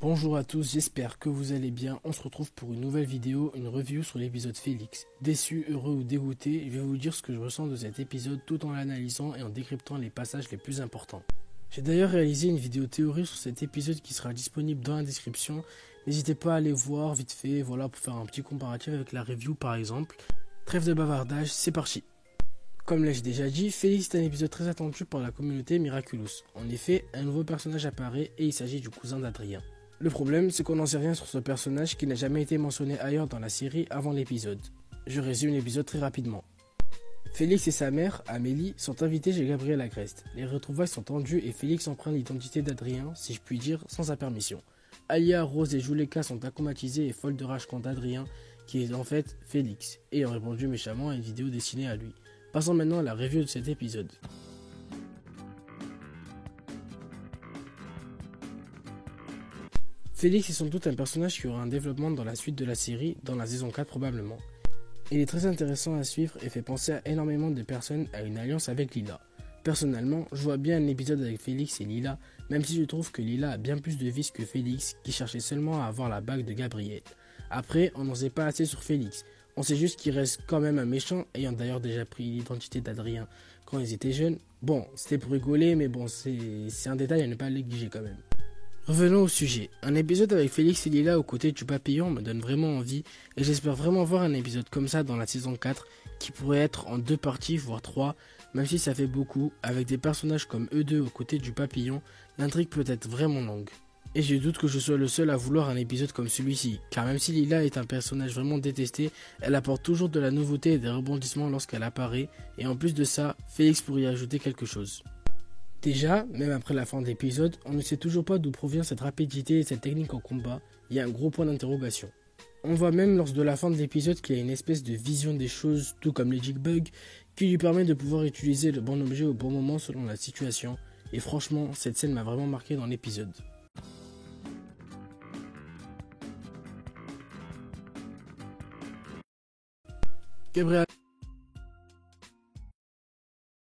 Bonjour à tous, j'espère que vous allez bien. On se retrouve pour une nouvelle vidéo, une review sur l'épisode Félix. Déçu, heureux ou dégoûté, je vais vous dire ce que je ressens de cet épisode tout en l'analysant et en décryptant les passages les plus importants. J'ai d'ailleurs réalisé une vidéo théorie sur cet épisode qui sera disponible dans la description. N'hésitez pas à aller voir vite fait, voilà, pour faire un petit comparatif avec la review par exemple. Trêve de bavardage, c'est parti. Comme l'ai-je déjà dit, Félix est un épisode très attendu par la communauté Miraculous. En effet, un nouveau personnage apparaît et il s'agit du cousin d'Adrien. Le problème, c'est qu'on n'en sait rien sur ce personnage qui n'a jamais été mentionné ailleurs dans la série avant l'épisode. Je résume l'épisode très rapidement. Félix et sa mère, Amélie, sont invités chez Gabriel Agreste. Les retrouvailles sont tendues et Félix emprunte l'identité d'Adrien, si je puis dire, sans sa permission. Alia, Rose et Juleka sont acclimatisées et folles de rage contre Adrien, qui est en fait Félix, ayant répondu méchamment à une vidéo destinée à lui. Passons maintenant à la review de cet épisode. Félix est sans doute un personnage qui aura un développement dans la suite de la série, dans la saison 4 probablement. Il est très intéressant à suivre et fait penser à énormément de personnes à une alliance avec Lila. Personnellement, je vois bien un épisode avec Félix et Lila, même si je trouve que Lila a bien plus de vices que Félix, qui cherchait seulement à avoir la bague de Gabriel. Après, on n'en sait pas assez sur Félix. On sait juste qu'il reste quand même un méchant, ayant d'ailleurs déjà pris l'identité d'Adrien quand ils étaient jeunes. Bon, c'était pour rigoler, mais bon, c'est un détail à ne pas négliger quand même. Revenons au sujet. Un épisode avec Félix et Lila aux côtés du papillon me donne vraiment envie et j'espère vraiment voir un épisode comme ça dans la saison 4 qui pourrait être en 2 parties voire 3, même si ça fait beaucoup. Avec des personnages comme eux deux aux côtés du papillon, l'intrigue peut être vraiment longue. Et je doute que je sois le seul à vouloir un épisode comme celui-ci, car même si Lila est un personnage vraiment détesté, elle apporte toujours de la nouveauté et des rebondissements lorsqu'elle apparaît, et en plus de ça, Félix pourrait y ajouter quelque chose. Déjà, même après la fin de l'épisode, on ne sait toujours pas d'où provient cette rapidité et cette technique en combat, il y a un gros point d'interrogation. On voit même lors de la fin de l'épisode qu'il y a une espèce de vision des choses, tout comme les Jigbug, qui lui permet de pouvoir utiliser le bon objet au bon moment selon la situation, et franchement, cette scène m'a vraiment marqué dans l'épisode. Gabriel,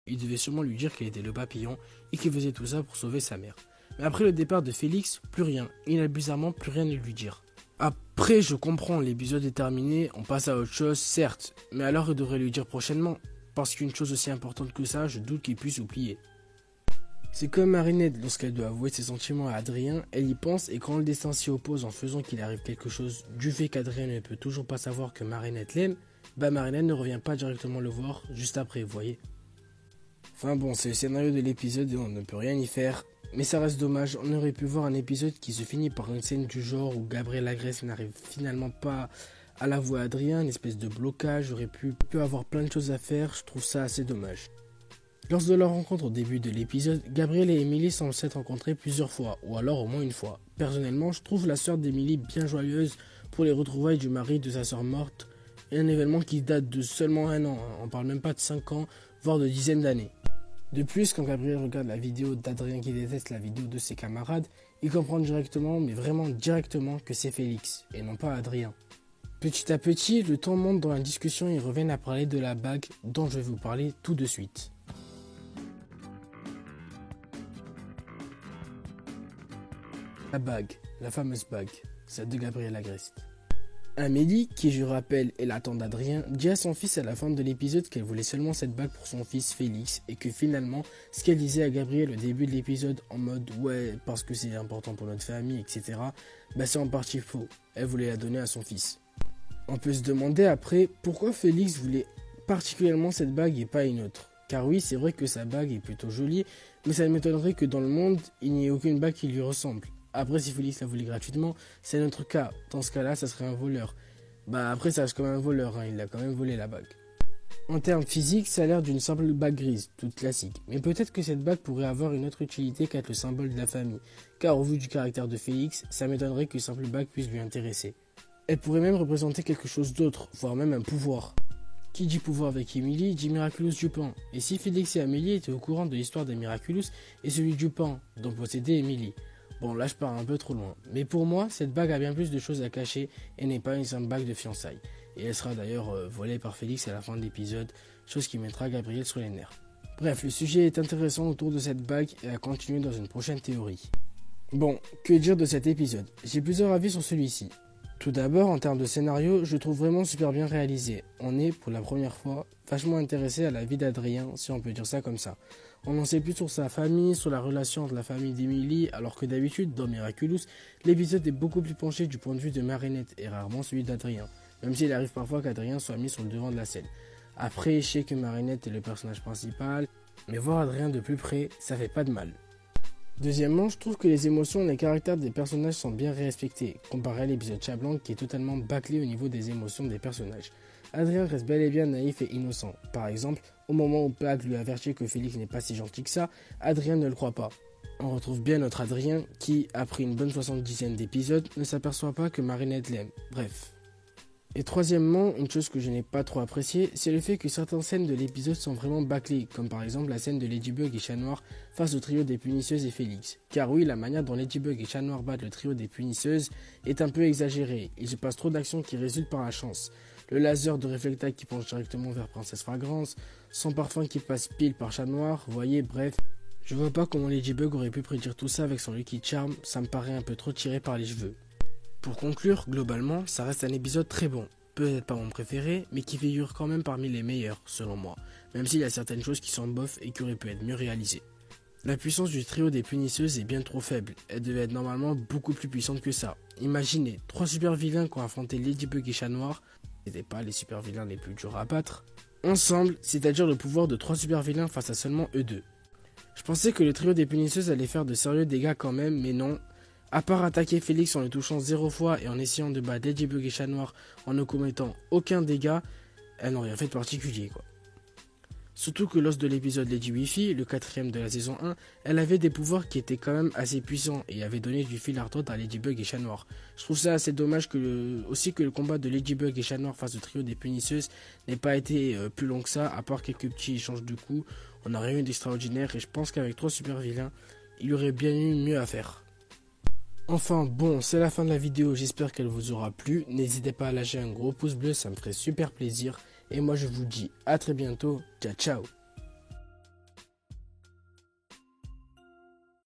il devait sûrement lui dire qu'il était le papillon et qu'il faisait tout ça pour sauver sa mère. Mais après le départ de Félix, plus rien. Il n'a bizarrement plus rien à lui dire. Après, je comprends, l'épisode est terminé, on passe à autre chose, certes. Mais alors il devrait lui dire prochainement. Parce qu'une chose aussi importante que ça, je doute qu'il puisse oublier. C'est comme Marinette, lorsqu'elle doit avouer ses sentiments à Adrien, elle y pense et quand le destin s'y oppose en faisant qu'il arrive quelque chose du fait qu'Adrien ne peut toujours pas savoir que Marinette l'aime, Marinette ne revient pas directement le voir juste après, vous voyez. Enfin bon, c'est le scénario de l'épisode et on ne peut rien y faire. Mais ça reste dommage, on aurait pu voir un épisode qui se finit par une scène du genre où Gabriel Agreste n'arrive finalement pas à l'avouer à Adrien, une espèce de blocage, aurait pu avoir plein de choses à faire, je trouve ça assez dommage. Lors de leur rencontre au début de l'épisode, Gabriel et Emily semblent s'être rencontrés plusieurs fois, ou alors au moins une fois. Personnellement, je trouve la sœur d'Emily bien joyeuse pour les retrouvailles du mari de sa sœur morte, et un événement qui date de seulement 1 an, on parle même pas de 5 ans, voire de dizaines d'années. De plus, quand Gabriel regarde la vidéo d'Adrien qui déteste la vidéo de ses camarades, il comprend directement, mais vraiment directement, que c'est Félix, et non pas Adrien. Petit à petit, le temps monte dans la discussion et ils reviennent à parler de la bague dont je vais vous parler tout de suite. La bague, la fameuse bague, celle de Gabriel Agreste. Amélie, qui je rappelle est la tante d'Adrien, dit à son fils à la fin de l'épisode qu'elle voulait seulement cette bague pour son fils Félix et que finalement, ce qu'elle disait à Gabriel au début de l'épisode en mode ouais parce que c'est important pour notre famille, etc. C'est en partie faux, elle voulait la donner à son fils. On peut se demander après pourquoi Félix voulait particulièrement cette bague et pas une autre. Car oui, c'est vrai que sa bague est plutôt jolie, mais ça m'étonnerait que dans le monde, il n'y ait aucune bague qui lui ressemble. Après, si Félix la voulait gratuitement, c'est notre cas. Dans ce cas-là, ça serait un voleur. Après, ça reste comme un voleur, il a quand même volé la bague. En termes physiques, ça a l'air d'une simple bague grise, toute classique. Mais peut-être que cette bague pourrait avoir une autre utilité qu'être le symbole de la famille. Car au vu du caractère de Félix, ça m'étonnerait qu'une simple bague puisse lui intéresser. Elle pourrait même représenter quelque chose d'autre, voire même un pouvoir. Qui dit pouvoir avec Emily, dit Miraculous Dupin. Et si Félix et Amélie étaient au courant de l'histoire de Miraculous et celui Dupin, dont possédait Emily. Bon, là je pars un peu trop loin. Mais pour moi, cette bague a bien plus de choses à cacher et n'est pas une simple bague de fiançailles. Et elle sera d'ailleurs volée par Félix à la fin de l'épisode, chose qui mettra Gabriel sur les nerfs. Bref, le sujet est intéressant autour de cette bague et à continuer dans une prochaine théorie. Bon, que dire de cet épisode? J'ai plusieurs avis sur celui-ci. Tout d'abord, en termes de scénario, je le trouve vraiment super bien réalisé. On est, pour la première fois, vachement intéressé à la vie d'Adrien, si on peut dire ça comme ça. On en sait plus sur sa famille, sur la relation entre la famille d'Emily, alors que d'habitude, dans Miraculous, l'épisode est beaucoup plus penché du point de vue de Marinette et rarement celui d'Adrien, même s'il arrive parfois qu'Adrien soit mis sur le devant de la scène. Après, je sais que Marinette est le personnage principal, mais voir Adrien de plus près, ça fait pas de mal. Deuxièmement, je trouve que les émotions et les caractères des personnages sont bien respectés, comparé à l'épisode Chat-Blanc qui est totalement bâclé au niveau des émotions des personnages. Adrien reste bel et bien naïf et innocent. Par exemple, au moment où Pat lui avertit que Félix n'est pas si gentil que ça, Adrien ne le croit pas. On retrouve bien notre Adrien qui, après une bonne 70aine d'épisodes, ne s'aperçoit pas que Marinette l'aime. Bref. Et troisièmement, une chose que je n'ai pas trop appréciée, c'est le fait que certaines scènes de l'épisode sont vraiment bâclées, comme par exemple la scène de Ladybug et Chat Noir face au trio des punisseuses et Félix. Car oui, la manière dont Ladybug et Chat Noir battent le trio des punisseuses est un peu exagérée, il se passe trop d'actions qui résultent par la chance. Le laser de réflectacle qui penche directement vers Princesse Fragrance, son parfum qui passe pile par Chat Noir, voyez, bref. Je vois pas comment Ladybug aurait pu prédire tout ça avec son Lucky Charm, ça me paraît un peu trop tiré par les cheveux. Pour conclure, globalement, ça reste un épisode très bon. Peut-être pas mon préféré, mais qui figure quand même parmi les meilleurs, selon moi. Même s'il y a certaines choses qui sont bof et qui auraient pu être mieux réalisées. La puissance du trio des punisseuses est bien trop faible. Elle devait être normalement beaucoup plus puissante que ça. Imaginez, 3 super vilains qui ont affronté Ladybug et Chat Noir, n'étaient pas les super vilains les plus durs à battre, ensemble, c'est-à-dire le pouvoir de 3 super vilains face à seulement eux deux. Je pensais que le trio des punisseuses allait faire de sérieux dégâts quand même, mais non. À part attaquer Félix en le touchant 0 fois et en essayant de battre Ladybug et Chat Noir en ne commettant aucun dégât, elles n'ont rien fait de particulier quoi. Surtout que lors de l'épisode Lady Wifi, le 4ème de la saison 1, elle avait des pouvoirs qui étaient quand même assez puissants et avait donné du fil à retordre à Ladybug et Chat Noir. Je trouve ça assez dommage aussi que le combat de Ladybug et Chat Noir face au trio des punisseuses n'ait pas été plus long que ça, à part quelques petits échanges de coups. On n'a rien eu d'extraordinaire et je pense qu'avec 3 super vilains, il y aurait bien eu mieux à faire. Enfin bon, c'est la fin de la vidéo, j'espère qu'elle vous aura plu. N'hésitez pas à lâcher un gros pouce bleu, ça me ferait super plaisir. Et moi je vous dis à très bientôt, ciao ciao.